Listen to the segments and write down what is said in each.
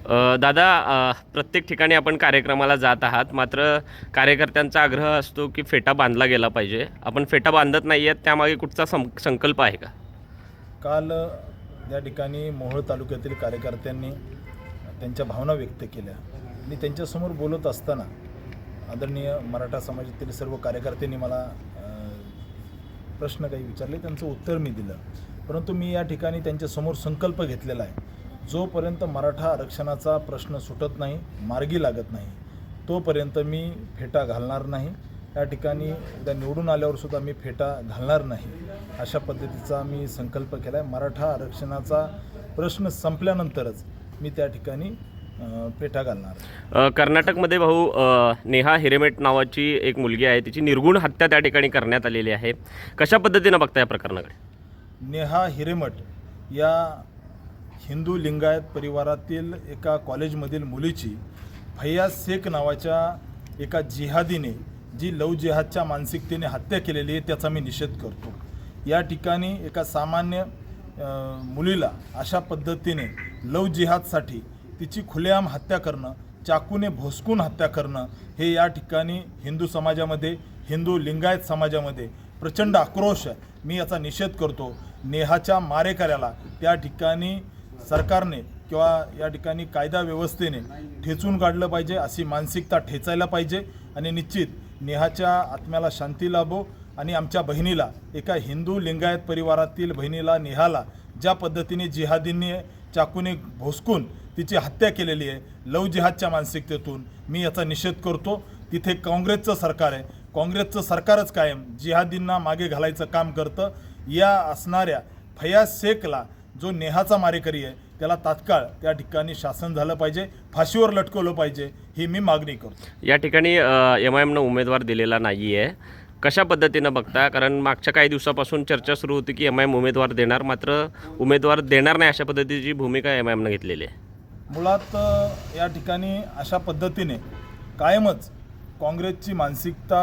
दादा, प्रत्येक ठिकाणी आपण कार्यक्रमाला जात आहात, मात्र कार्यकर्त्यांचा आग्रह असतो की फेटा बांधला गेला पाहिजे. आपण फेटा बांधत नाही आहेत, त्यामागे कुठचा संकल्प आहे का? काल या ठिकाणी मोहोळ तालुक्यातील कार्यकर्त्यांनी त्यांच्या भावना व्यक्त केल्या आणि त्यांच्यासमोर बोलत असताना आदरणीय मराठा समाजातील सर्व कार्यकर्त्यांनी मला प्रश्न काही विचारले, त्यांचं उत्तर मी दिलं. परंतु मी या ठिकाणी त्यांच्यासमोर संकल्प घेतलेला आहे, जोपर्यंत मराठा आरक्षणाचा प्रश्न सुटत नाही, मार्गी लागत नाही, तोपर्यंत मी फेटा घालणार नाही. या ठिकाणी उद्या निवडून आल्यावर सुद्धा मी फेटा घालणार नाही, अशा पद्धतीचा मी संकल्प केला आहे. मराठा आरक्षणाचा प्रश्न संपल्यानंतरच मी त्या ठिकाणी फेटा घालणार. कर्नाटकमध्ये भाऊ नेहा हिरेमेट नावाची एक मुलगी आहे, तिची निर्गुण हत्या त्या ठिकाणी करण्यात आलेली आहे. कशा पद्धतीनं बघता या प्रकरणाकडे? नेहा हिरेमठ या हिंदू लिंगायत परिवारातील एका कॉलेजमधील मुलीची फैयाज शेख नावाच्या एका जिहादीने जी लव जिहादच्या मानसिकतेने हत्या केलेली आहे, त्याचा मी निषेध करतो. या ठिकाणी एका सामान्य मुलीला अशा पद्धतीने लव जिहादसाठी तिची खुलेआम हत्या करणं, चाकूने भोसकून हत्या करणं, हे या ठिकाणी हिंदू समाजामध्ये, हिंदू लिंगायत समाजामध्ये प्रचंड आक्रोश आहे. मी याचा निषेध करतो. नेहाच्या मारेकऱ्याला त्या ठिकाणी सरकारने किंवा या ठिकाणी कायदा व्यवस्थेने ठेचून काढलं पाहिजे, अशी मानसिकता ठेचायला पाहिजे. आणि निश्चित नेहाच्या आत्म्याला शांती लाभो. आणि आमच्या बहिणीला, एका हिंदू लिंगायत परिवारातील बहिणीला, नेहाला ज्या पद्धतीने जिहादींनी चाकूने भोसकून तिची हत्या केलेली आहे लव जिहादच्या मानसिकतेतून, मी याचा निषेध करतो. तिथे काँग्रेसचं सरकार आहे, काँग्रेसचं सरकारच कायम जिहादींना मागे घालायचं काम करतं. या असणाऱ्या फैयाज शेखला, जो नेहाचा मारेकरी आहे, त्याला तात्काळ त्या ठिकाणी शासन झालं पाहिजे, फाशीवर लटकवलं पाहिजे, ही मी मागणी करतो. या ठिकाणी MIMनं उमेदवार दिलेला नाही आहे, कशा पद्धतीनं बघता? कारण मागच्या काही दिवसापासून चर्चा सुरू होती की MIM उमेदवार देणार, मात्र उमेदवार देणार नाही, अशा पद्धतीची भूमिका MIMनं घेतलेली आहे. मुळात या ठिकाणी अशा पद्धतीने कायमच काँग्रेसची मानसिकता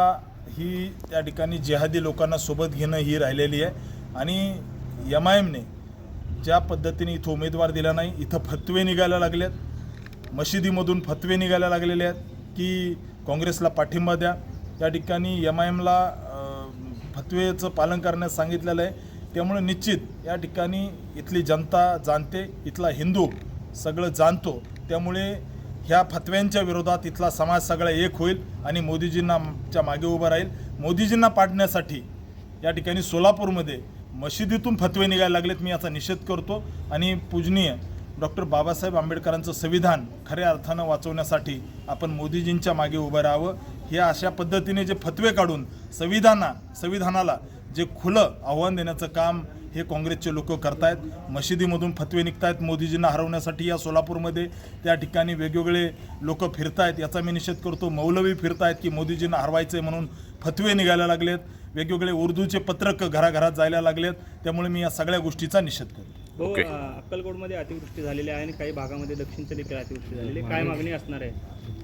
ही त्या ठिकाणी जिहादी लोकांना सोबत घेणं ही राहिलेली आहे. आणि MIMने ज्या पद्धतीने इथं उमेदवार दिला नाही, इथं फतवे निघायला लागलेत, मशिदीमधून फतवे निघायला लागलेले आहेत की काँग्रेसला पाठिंबा द्या. या ठिकाणी MIMला फतवेचं पालन करण्यास सांगितलेलं आहे. त्यामुळे निश्चित या ठिकाणी इथली जनता जाणते, इथला हिंदू सगळं जाणतो. त्यामुळे ह्या फतव्यांच्या विरोधात इथला समाज सगळा एक होईल आणि मोदीजींनाच्या मागे उभं राहील. मोदीजींना पाडण्यासाठी या ठिकाणी सोलापूरमध्ये मशिदीतून फतवे निघायला लागलेत, मी याचा निषेध करतो. आणि पूजनीय डॉक्टर बाबासाहेब आंबेडकरांचं संविधान खऱ्या अर्थानं वाचवण्यासाठी आपण मोदीजींच्या मागे उभं राहावं. हे अशा पद्धतीने जे फतवे काढून संविधानाला जे खुलं आव्हान देण्याचं काम हे काँग्रेसचे लोक करतायत. मशिदीमधून फतवे निघतायत मोदीजींना हरवण्यासाठी. या सोलापूरमध्ये त्या ठिकाणी वेगवेगळे लोक फिरतायत, याचा मी निषेध करतो. मौलवी फिरतायत की मोदीजींना हरवायचे म्हणून फतवे निघायला लागलेत. वेगवेगळे उर्दूचे पत्रक घराघरात जायला लागलेत. त्यामुळे मी या सगळ्या गोष्टीचा निषेध करतो. अक्कलकोटमध्ये अतिवृष्टी झालेली आहे आणि काही भागामध्ये दक्षिणच्या देखील अतिवृष्टी झालेली आहे, काय मागणी असणार आहे?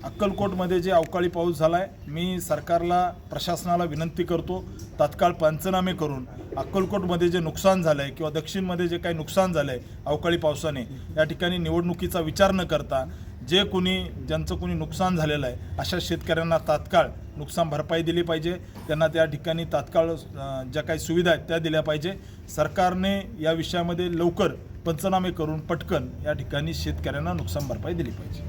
अक्कलकोटमध्ये जे अवकाळी पाऊस झाला आहे, मी सरकारला, प्रशासनाला विनंती करतो, तात्काळ पंचनामे करून अक्कलकोटमध्ये जे नुकसान झालं आहे किंवा दक्षिणमध्ये जे काही नुकसान झालं आहे अवकाळी पावसाने, या ठिकाणी निवडणुकीचा विचार न करता ज्यांचं कोणी नुकसान झालेलं आहे अशा शेतकऱ्यांना तात्काळ नुकसान भरपाई दिली पाहिजे. त्यांना त्या ठिकाणी तात्काळ ज्या काही सुविधा आहेत त्या दिल्या पाहिजे. सरकारने या विषयामध्ये लवकर पंचनामे करून पटकन या ठिकाणी शेतकऱ्यांना नुकसान भरपाई दिली पाहिजे.